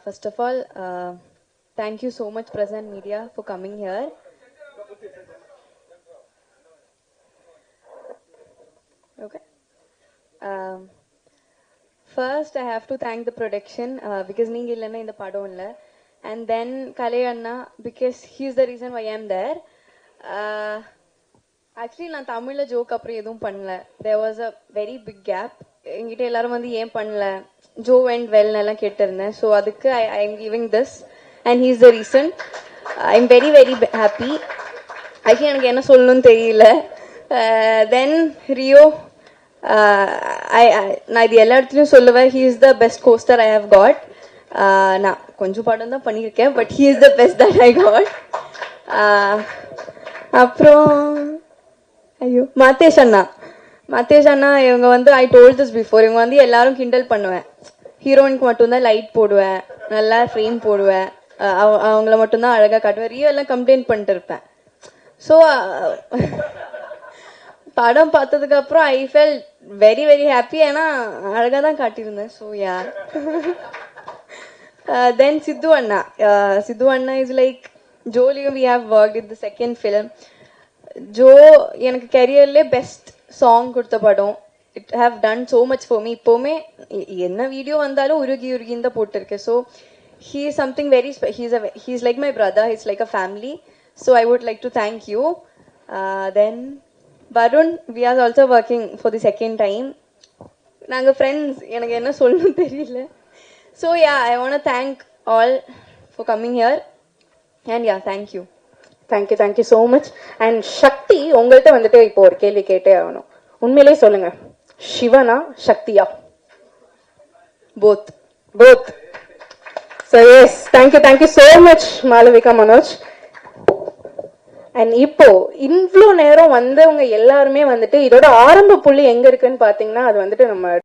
First of all, thank you so much, Present Media, for coming here. Okay. First, I have to thank the production because நீங்க இல்லைன்னா இந்த படம் இல்லை. And then Kalai Anna because he's the reason why I'm there. Actually, நான் தமிழ்ல joke அப்புறம் எதுவும் பண்ணல. There was a very big gap. என்கிட்ட எல்லாரும் வந்து ஏன் பண்ணல ஜோ அண்ட் வெல் எல்லாம் கேட்டிருந்தேன். ஸோ அதுக்கு I am giving this and he is the reason. I am very very happy. Actually எனக்கு என்ன சொல்லணும்னு தெரியல. தென் ரியோ, நான் இது எல்லா இடத்துலையும் சொல்லுவேன், he is the best co-star I have got. நான் கொஞ்சம் படம் தான் பண்ணியிருக்கேன், but he is the best that I got. அப்புறம் ஐயோ மத்தேஷ் அண்ணா இவங்க வந்து ஐ டோல்ட் திஸ் பிஃபோர், இவங்க வந்து எல்லாரும் கிண்டல் பண்ணுவேன். ஹீரோயினுக்கு மட்டும்தான் லைட் போடுவேன், நல்லா ஃப்ரேம் போடுவேன், அவங்கள மட்டும்தான் அழகாக காட்டுவேன். ரியோ எல்லாம் கம்ப்ளைண்ட் பண்ணிட்டு இருப்பேன். ஸோ படம் பார்த்ததுக்கு அப்புறம் I felt very very happy. ஏன்னா அழகாக தான் காட்டியிருந்தேன். So yeah. தென் சித்து அண்ணா இஸ் லைக் ஜோலியும் we have work in the second film. ஜோ எனக்கு கரியர்லே பெஸ்ட் சாங் கொடுத்த படம். It have done so much for me. இப்போவுமே என்ன வீடியோ வந்தாலும் உருகின்னு தான் போட்டிருக்கேன். So he is something very he is like my brother, it's like a family. So I would like to thank you. Then Varun, we are also working for the second time. நாங்கள் friends, எனக்கு என்ன சொல்லணும்னு தெரியல. So yeah, I want to thank all for coming here and yeah, thank you. Thank you so much. And Sakthi, உங்கள்கிட்ட வந்துட்டு இப்போ ஒரு கேள்வி கேட்டே ஆகணும். உண்மையிலே சொல்லுங்க, சிவனா சக்தியா? Both. So yes, thank you so much Malavika, Manoj. And இப்போ இவ்வளோ நேரம் வந்தவங்க எல்லாருமே வந்துட்டு இதோட ஆரம்ப புள்ளி எங்க இருக்குன்னு பாத்தீங்கன்னா அது வந்துட்டு நம்ம